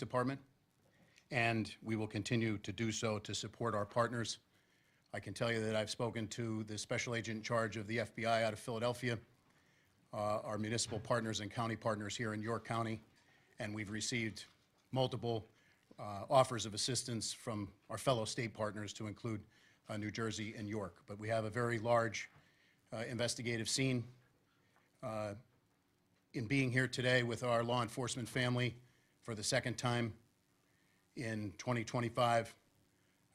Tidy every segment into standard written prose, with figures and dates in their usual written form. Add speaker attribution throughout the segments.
Speaker 1: Department, and we will continue to do so to support our partners. I can tell you that I've spoken to the special agent in charge of the FBI out of Philadelphia, our municipal partners and county partners here in York County, and we've received multiple offers of assistance from our fellow state partners to include New Jersey and York. But we have a very large investigative scene. In being here today with our law enforcement family for the second time in 2025,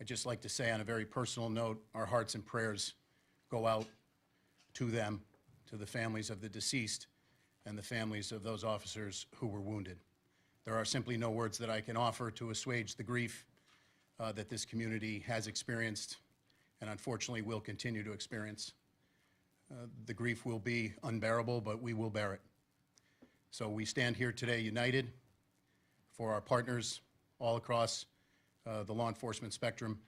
Speaker 1: I'd just like to say on a very personal note, our hearts and prayers go out to them, to the families of the deceased and the families of those officers who were wounded. There are simply no words that I can offer to assuage the grief that this community has experienced and unfortunately will continue to experience. The grief will be unbearable, but we will bear it. So we stand here today united for our partners all across the law enforcement spectrum,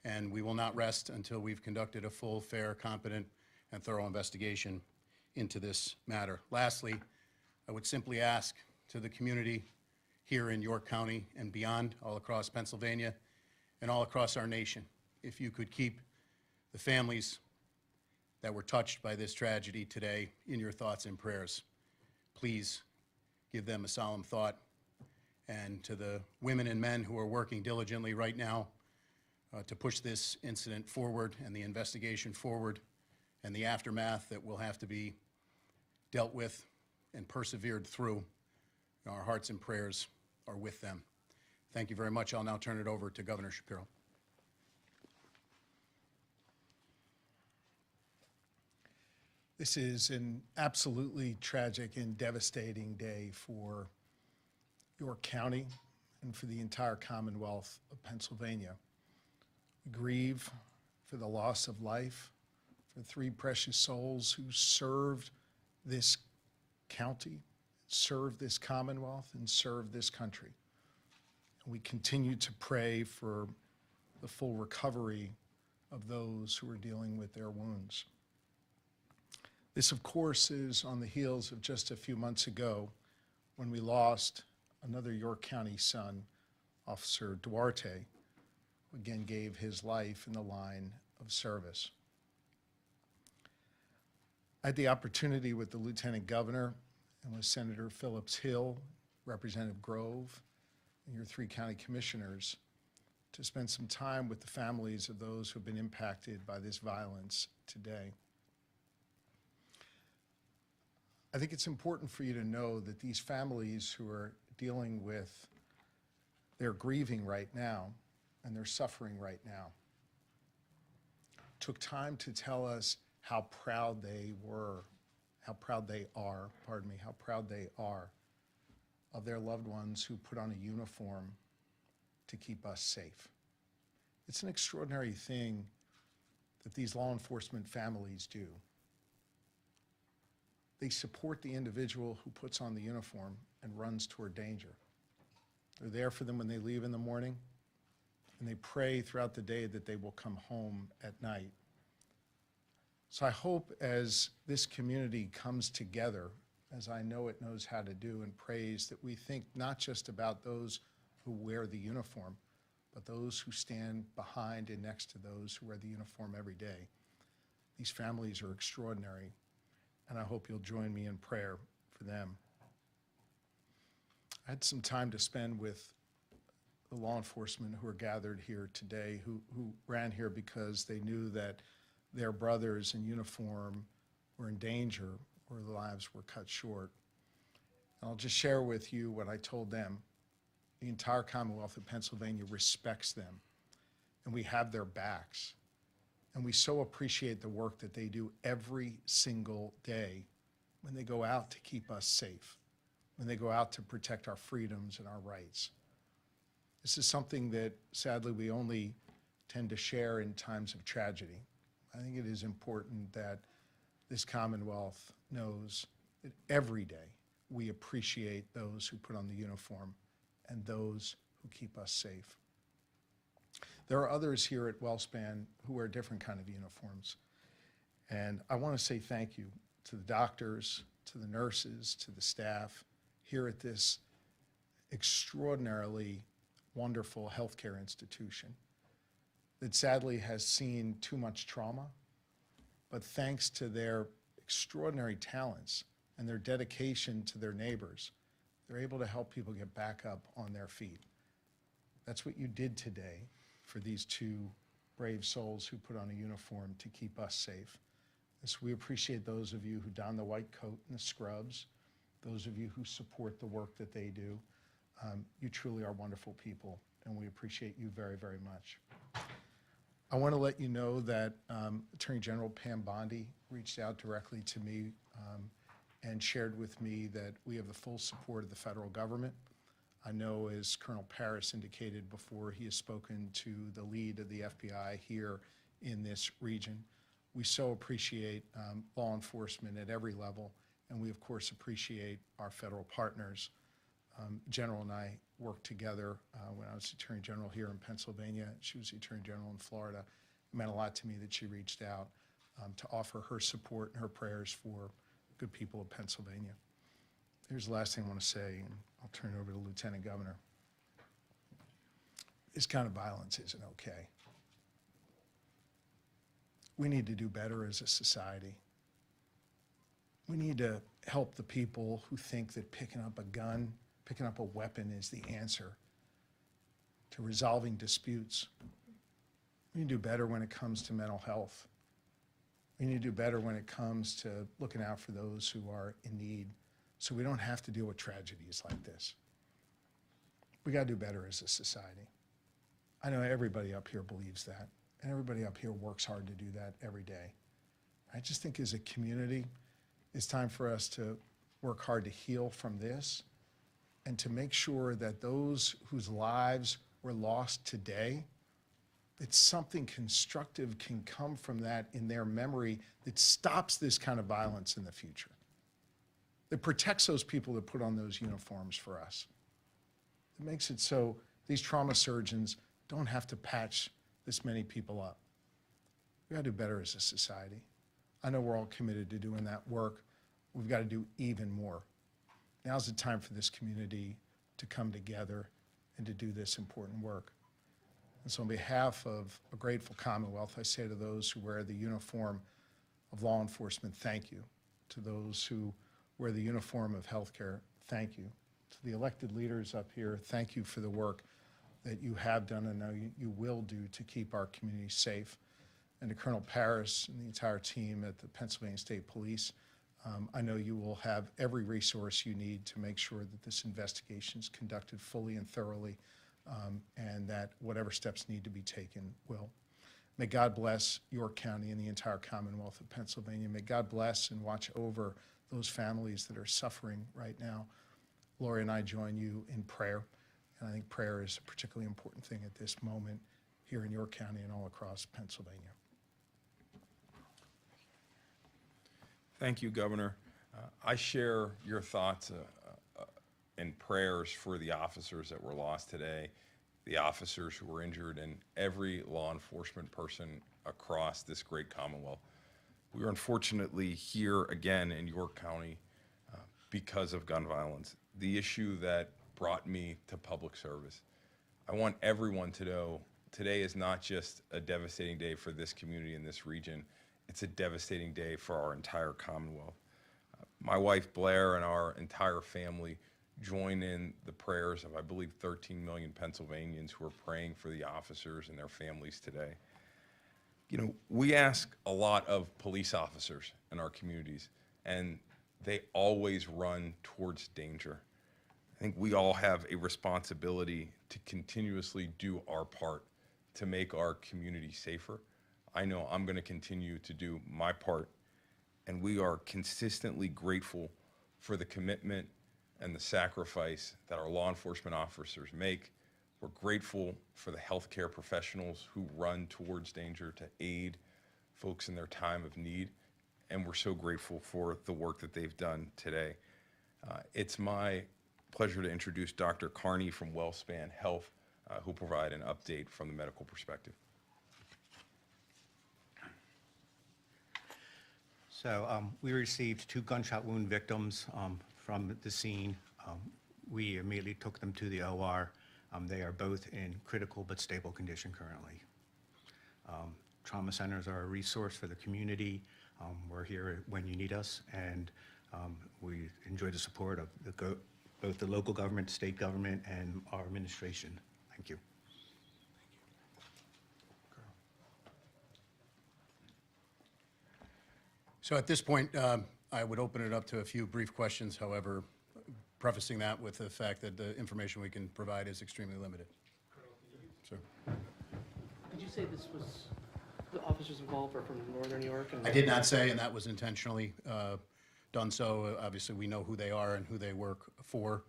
Speaker 1: and we will not rest until we've conducted a full, fair, competent, and thorough investigation into this matter. Lastly, I would simply ask to the community here in York County and beyond, all across Pennsylvania and all across our nation, if you could keep the families that were touched by this tragedy today in your thoughts and prayers. Please give them a solemn thought. And to the women and men who are working diligently right now to push this incident forward and the investigation forward and the aftermath that will have to be dealt with and persevered through, our hearts and prayers are with them. Thank you very much. I'll now turn it over to Governor Shapiro.
Speaker 2: This is an absolutely tragic and devastating day for York County and for the entire Commonwealth of Pennsylvania. We grieve for the loss of life, for 3 precious souls who served this county, served this Commonwealth, and served this country. And we continue to pray for the full recovery of those who are dealing with their wounds. This, of course, is on the heels of just a few months ago when we lost another York County son, Officer Duarte, who again gave his life in the line of service. I had the opportunity with the Lieutenant Governor and with Senator Phillips Hill, Representative Grove, and your 3 county commissioners to spend some time with the families of those who have been impacted by this violence today. I think it's important for you to know that these families who are dealing with, they're grieving right now and they're suffering right now, took time to tell us how proud they are of their loved ones who put on a uniform to keep us safe. It's an extraordinary thing that these law enforcement families do. They support the individual who puts on the uniform and runs toward danger. They're there for them when they leave in the morning, and they pray throughout the day that they will come home at night. So I hope as this community comes together, as I know it knows how to do, and prays, that we think not just about those who wear the uniform, but those who stand behind and next to those who wear the uniform every day. These families are extraordinary, and I hope you'll join me in prayer for them. I had some time to spend with the law enforcement who are gathered here today, who ran here because they knew that their brothers in uniform were in danger or their lives were cut short. And I'll just share with you what I told them. The entire Commonwealth of Pennsylvania respects them, and we have their backs. And we so appreciate the work that they do every single day when they go out to keep us safe, when they go out to protect our freedoms and our rights. This is something that, sadly, we only tend to share in times of tragedy. I think it is important that this Commonwealth knows that every day we appreciate those who put on the uniform and those who keep us safe. There are others here at WellSpan who wear different kind of uniforms. And I want to say thank you to the doctors, to the nurses, to the staff here at this extraordinarily wonderful healthcare institution that sadly has seen too much trauma, but thanks to their extraordinary talents and their dedication to their neighbors, they're able to help people get back up on their feet. That's what you did today for these two brave souls who put on a uniform to keep us safe. And so we appreciate those of you who don the white coat and the scrubs, those of you who support the work that they do. You truly are wonderful people, and we appreciate you very, very much. I want to let you know that Attorney General Pam Bondi reached out directly to me and shared with me that we have the full support of the federal government. I know, as Colonel Paris indicated before, he has spoken to the lead of the FBI here in this region. We so appreciate law enforcement at every level, and we, of course, appreciate our federal partners. General and I worked together when I was Attorney General here in Pennsylvania. She was the Attorney General in Florida. It meant a lot to me that she reached out to offer her support and her prayers for good people of Pennsylvania. Here's the last thing I want to say, and I'll turn it over to the Lieutenant Governor. This kind of violence isn't okay. We need to do better as a society. We need to help the people who think that picking up a gun, picking up a weapon is the answer to resolving disputes. We need to do better when it comes to mental health. We need to do better when it comes to looking out for those who are in need, so we don't have to deal with tragedies like this. We got to do better as a society. I know everybody up here believes that, and everybody up here works hard to do that every day. I just think as a community, it's time for us to work hard to heal from this and to make sure that those whose lives were lost today, that something constructive can come from that in their memory that stops this kind of violence in the future, that protects those people that put on those uniforms for us. It makes it so these trauma surgeons don't have to patch this many people up. We gotta do better as a society. I know we're all committed to doing that work. We've got to do even more. Now's the time for this community to come together and to do this important work. And so on behalf of a grateful Commonwealth, I say to those who wear the uniform of law enforcement, thank you. To those who wear the uniform of healthcare, thank you. To the elected leaders up here, thank you for the work that you have done and know you will do to keep our community safe. And to Colonel Paris and the entire team at the Pennsylvania State Police, I know you will have every resource you need to make sure that this investigation is conducted fully and thoroughly, and that whatever steps need to be taken will. May God bless York County and the entire Commonwealth of Pennsylvania. May God bless and watch over those families that are suffering right now. Lori and I join you in prayer, and I think prayer is a particularly important thing at this moment here in York County and all across Pennsylvania.
Speaker 3: Thank you, Governor. I share your thoughts and prayers for the officers that were lost today, the officers who were injured, and every law enforcement person across this great Commonwealth. We are unfortunately here again in York County because of gun violence, the issue that brought me to public service. I want everyone to know today is not just a devastating day for this community in this region. It's a devastating day for our entire Commonwealth. My wife Blair and our entire family join in the prayers of, I believe, 13 million Pennsylvanians who are praying for the officers and their families today. You know, we ask a lot of police officers in our communities, and they always run towards danger. I think we all have a responsibility to continuously do our part to make our community safer. I know I'm going to continue to do my part, and we are consistently grateful for the commitment and the sacrifice that our law enforcement officers make. We're grateful for the healthcare professionals who run towards danger to aid folks in their time of need, and we're so grateful for the work that they've done today. It's my pleasure to introduce Dr. Carney from WellSpan Health, who will provide an update from the medical perspective.
Speaker 4: So we received 2 gunshot wound victims from the scene. we immediately took them to the OR. They are both in critical but stable condition currently. Trauma centers are a resource for the community. We're here when you need us, and we enjoy the support of both the local government, state government, and our administration. Thank you.
Speaker 1: So at this point, I would open it up to a few brief questions, however, prefacing that with the fact that the information we can provide is extremely limited. So,
Speaker 5: Did you say this was, the officers involved are from Northern New York? And
Speaker 1: I did not say, and that was intentionally done so. Obviously, we know who they are and who they work for.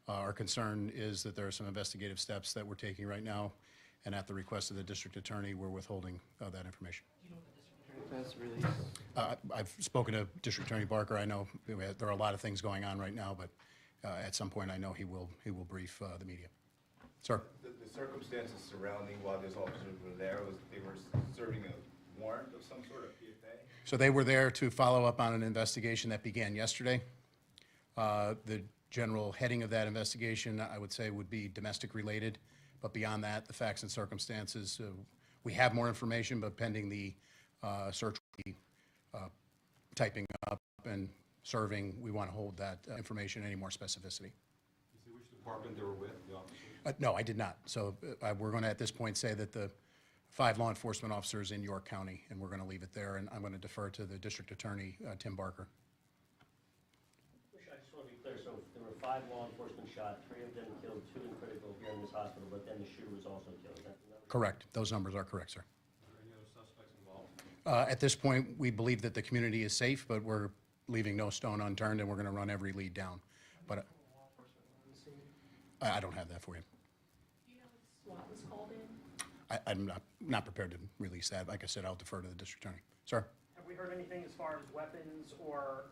Speaker 1: Our concern is that there are some investigative steps that we're taking right now, and at the request of the district attorney, we're withholding that information.
Speaker 5: Plans to release?
Speaker 1: I've spoken to District Attorney Barker. I know there are a lot of things going on right now, but at some point, I know he will brief the media. Sir?
Speaker 6: The circumstances surrounding while those officers were there was they were serving a warrant of some sort of PFA?
Speaker 1: So they were there to follow up on an investigation that began yesterday. The general heading of that investigation, I would say, would be domestic related, but beyond that, the facts and circumstances, we have more information, but pending the search, typing up and serving, we want to hold that information any more specificity.
Speaker 7: Is it which department they were with, the officers?
Speaker 1: No, I did not. So we're going to, at this point, say that the 5 law enforcement officers in York County, and we're going to leave it there, and I'm going to defer to the district attorney, Tim Barker.
Speaker 8: I just want to be clear, so there were 5 law enforcement shot, 3 of them killed, 2 in critical here in this hospital, but then the shooter was also killed. Is that the number?
Speaker 1: Correct. Those numbers are correct, sir.
Speaker 7: Are there any other suspects involved?
Speaker 1: At this point, we believe that the community is safe, but we're leaving no stone unturned, and we're going to run every lead down. But I don't have that for you.
Speaker 9: Do you know if SWAT was called in?
Speaker 1: I'm not prepared to release that. Like I said, I'll defer to the district attorney. Sir?
Speaker 10: Have we heard anything as far as weapons or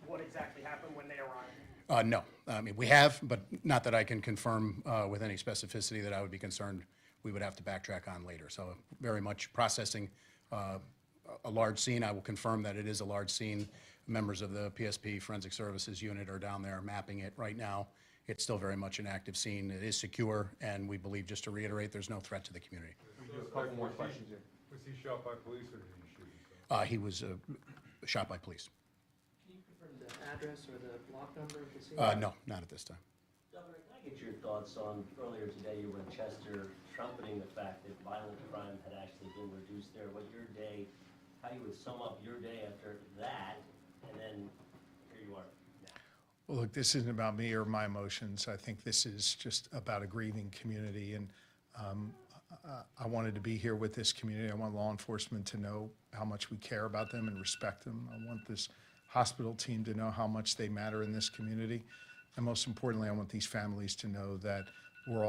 Speaker 10: what exactly happened when they arrived?
Speaker 1: No. I mean, we have, but not that I can confirm with any specificity that I would be concerned we would have to backtrack on later. So very much processing a large scene. I will confirm that it is a large scene. Members of the PSP Forensic Services Unit are down there mapping it right now. It's still very much an active scene. It is secure, and we believe, just to reiterate, there's no threat to the community.
Speaker 7: We do a couple more questions here. Was he shot by police or did he shoot himself?
Speaker 1: He was shot by police.
Speaker 5: Can you confirm the address or the block number of the scene?
Speaker 1: No, not at this time.
Speaker 8: Governor, can I get your thoughts on, earlier today you were in Chester trumpeting the fact that violent crime had actually been reduced there. What your day, how you would sum up your day after that, and then here you are now.
Speaker 2: Well, look, this isn't about me or my emotions. I think this is just about a grieving community, and I wanted to be here with this community. I want law enforcement to know how much we care about them and respect them. I want this hospital team to know how much they matter in this community. And most importantly, I want these families to know that we're all